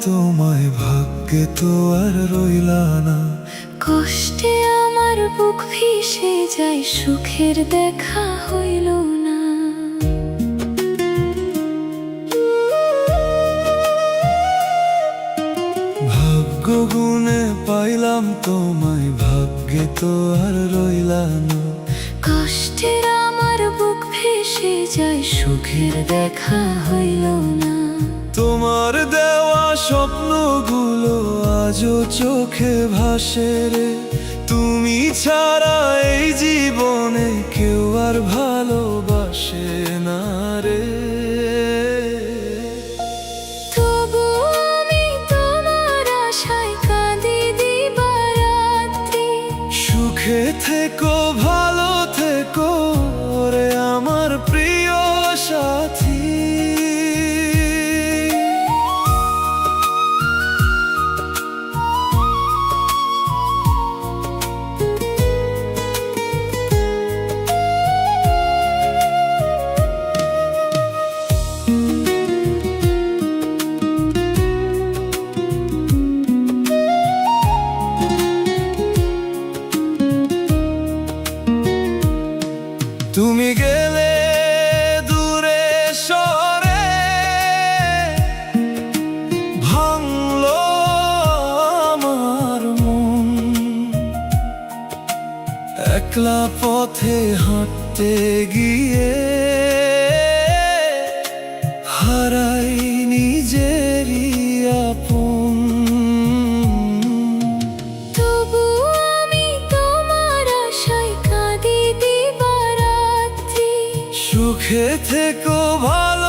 তোমায়, ভাগ্যে তো আর রইলা না। কষ্টে আমার বুক ভেসে যায়, সুখের দেখা হইল না। ভাগ্য গুণে পাইলাম তোমায়, ভাগ্যে তো আর রইলা না। কষ্টের আমার বুক ভেসে যায়, সুখের দেখা হইল না। তোমার দেওয়া স্বপ্নগুলো আজও চোখে ভাসে রে। তুমি ছাড়া এই জীবনে কেউ আর ভালোবাসে না রে। তবু আমি তোমার আশায় কাঁদি দিবারাত্রি। সুখে থেকো, ভালো থেকো রে আমার প্রিয় সাথী। তুমি গেলে দূরে সরে, ভাঙলো আমার মন। একলা পথে হাঁটতে গিয়ে হারাই নিজেরই আপন। তবু আমি তোমার আশায় কাঁদি দিবারাত্রি। সুখে থেকো, ভালো